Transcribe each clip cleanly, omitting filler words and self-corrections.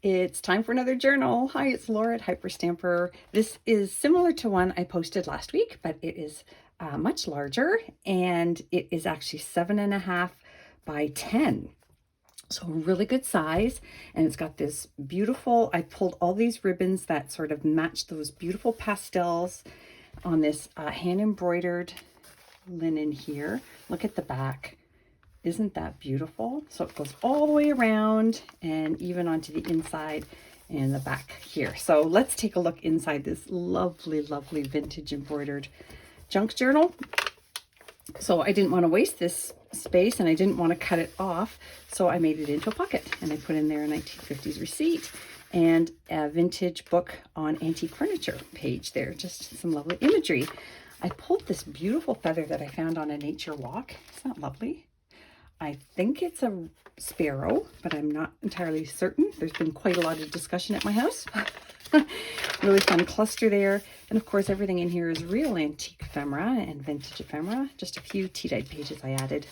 It's time for another journal. Hi, it's Laura at Hyperstamper. This is similar to one I posted last week, but it is much larger, and it is actually 7.5 by 10. So really good size, and it's got this beautiful, I pulled all these ribbons that sort of match those beautiful pastels on this hand embroidered linen here. Look at the back. Isn't that beautiful? So it goes all the way around and even onto the inside and the back here. So let's take a look inside this lovely, lovely vintage embroidered junk journal. So I didn't want to waste this space and I didn't want to cut it off. So I made it into a pocket and I put in there a 1950s receipt and a vintage book on antique furniture page there. Just some lovely imagery. I pulled this beautiful feather that I found on a nature walk. Isn't that lovely? I think it's a sparrow, but I'm not entirely certain. There's been quite a lot of discussion at my house. Really fun cluster there. And of course, everything in here is real antique ephemera and vintage ephemera. Just a few tea-dyed pages I added.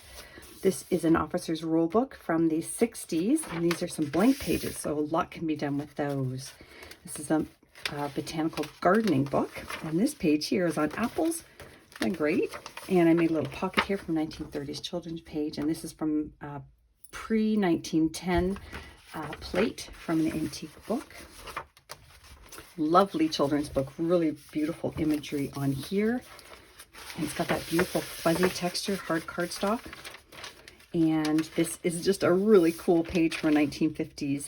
This is an officer's roll book from the 60s, and these are some blank pages, so a lot can be done with those. This is a botanical gardening book, and this page here is on apples. Isn't that great? And I made a little pocket here from 1930s children's page, and this is from pre-1910 plate from an antique book. Lovely children's book, really beautiful imagery on here. And it's got that beautiful fuzzy texture, hard cardstock. And this is just a really cool page from a 1950s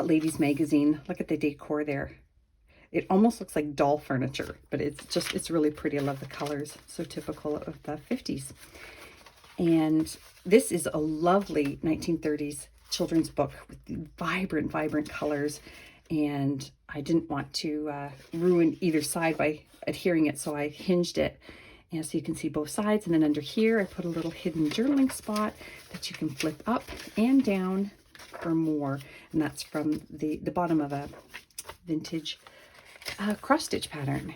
ladies magazine. Look at the decor there. It almost looks like doll furniture, but it's really pretty. I love the colors, so typical of the 50s. And this is a lovely 1930s children's book with vibrant, vibrant colors. And I didn't want to ruin either side by adhering it, so I hinged it. And so you can see both sides. And then under here, I put a little hidden journaling spot that you can flip up and down for more. And that's from the bottom of a vintage cross stitch pattern.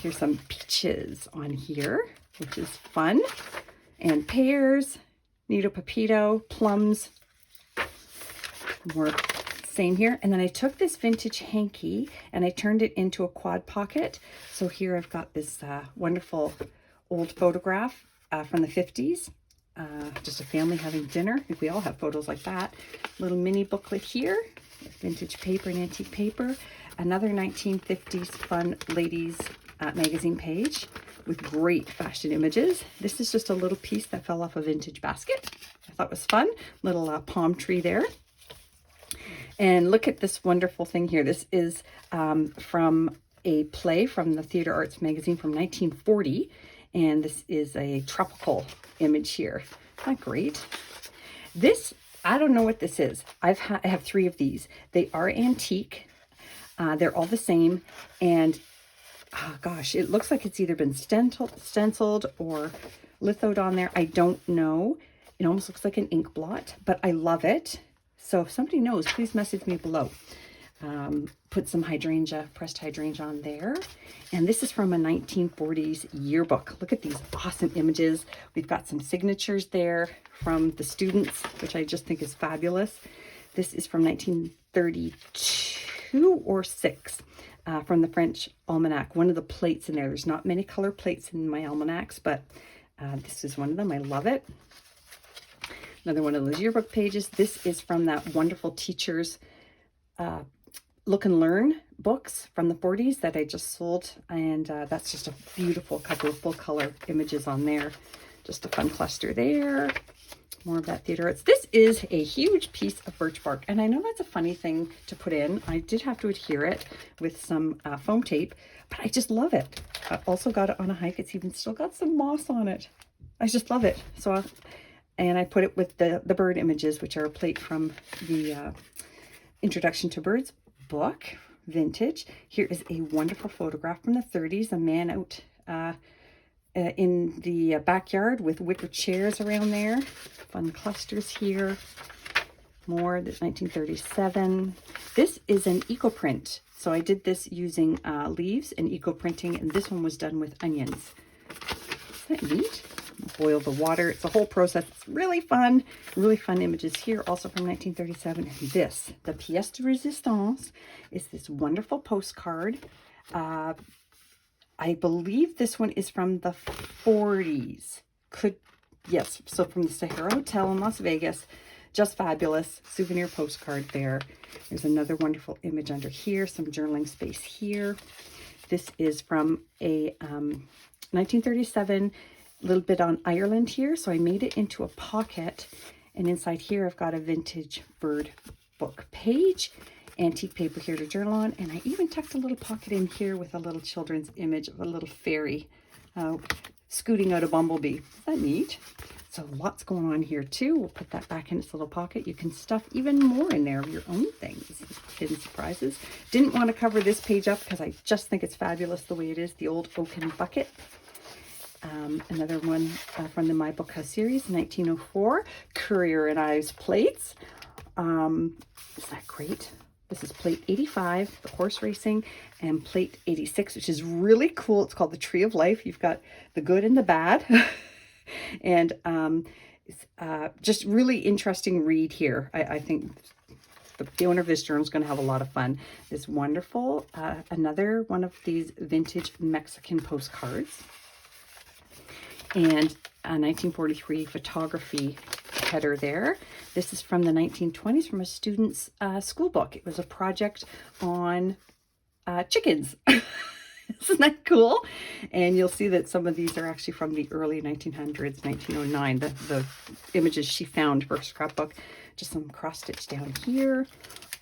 Here's some peaches on here, which is fun, and pears, Nito Pepito, plums, more same here. And then I took this vintage hanky and I turned it into a quad pocket. So here I've got this wonderful old photograph from the 50s, just a family having dinner. I think we all have photos like that. Little mini booklet here, vintage paper and antique paper. Another 1950s fun ladies magazine page with great fashion images. This is just a little piece that fell off a vintage basket. I thought it was fun. Little palm tree there. And look at this wonderful thing here. This is from a play from the Theatre Arts magazine from 1940. And this is a tropical image here. Isn't that great? This, I don't know what this is. I have 3 of these. They are antique. They're all the same, and oh gosh, it looks like it's either been stenciled or lithoed on there. I don't know. It almost looks like an ink blot, but I love it. So if somebody knows, please message me below. Put some hydrangea, pressed hydrangea on there. And this is from a 1940s yearbook. Look at these awesome images. We've got some signatures there from the students, which I just think is fabulous. This is from 1932 or 6 from the French almanac. One of the plates in there. There's not many color plates in my almanacs, but this is one of them. I love it. Another one of those yearbook pages. This is from that wonderful teacher's Look and Learn books from the 40s that I just sold. And that's just a beautiful couple of full color images on there. Just a fun cluster there. More of that Theatre Arts. This is a huge piece of birch bark, and I know that's a funny thing to put in. I did have to adhere it with some foam tape, but I just love it. I also got it on a hike. It's even still got some moss on it. I just love it. So, and I put it with the bird images, which are a plate from the Introduction to Birds book, vintage. Here is a wonderful photograph from the 30s, a man out in the backyard with wicker chairs around there. Fun clusters here. More, that's 1937. This is an eco print. So I did this using leaves and eco printing, and this one was done with onions. Isn't that neat? boil the water. It's a whole process. It's really fun images here, also from 1937. And this, the pièce de résistance, is this wonderful postcard. I believe this one is from the 40s. Yes, so from the Sahara Hotel in Las Vegas. Just fabulous souvenir postcard there. There's another wonderful image under here, some journaling space here. This is from a 1937, a little bit on Ireland here. So I made it into a pocket, and inside here I've got a vintage bird book page, antique paper here to journal on, and I even tucked a little pocket in here with a little children's image of a little fairy scooting out a bumblebee. Is that neat? So lots going on here too. We'll put that back in its little pocket. You can stuff even more in there of your own things, hidden surprises. Didn't want to cover this page up because I just think it's fabulous the way it is, the old oaken bucket. Another one from the My Book House series, 1904, Currier and Ives plates. Isn't that great? This is plate 85, the horse racing, and plate 86, which is really cool. It's called the Tree of Life. You've got the good and the bad. And it's just really interesting read here. I think the owner of this journal is going to have a lot of fun. This wonderful, another one of these vintage Mexican postcards. And a 1943 photography header there. This is from the 1920s, from a student's school book. It was a project on chickens. Isn't that cool? And you'll see that some of these are actually from the early 1900s, 1909, the images she found for her scrapbook. Just some cross stitch down here.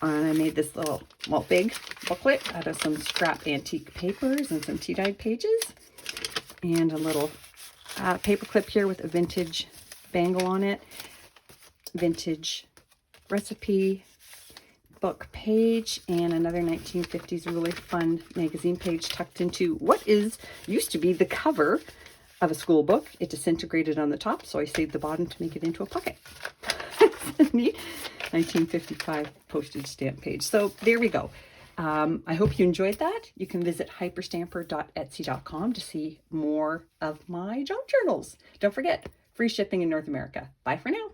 And I made this little, well, big booklet out of some scrap antique papers and some tea-dyed pages. And a little paper clip here with a vintage bangle on it. Vintage recipe book page, and another 1950s really fun magazine page tucked into what used to be the cover of a school book. It disintegrated on the top, so I saved the bottom to make it into a pocket. Neat. 1955 postage stamp page. So there we go. I hope you enjoyed that. You can visit hyperstamper.etsy.com to see more of my junk journals. Don't forget, free shipping in North America. Bye for now.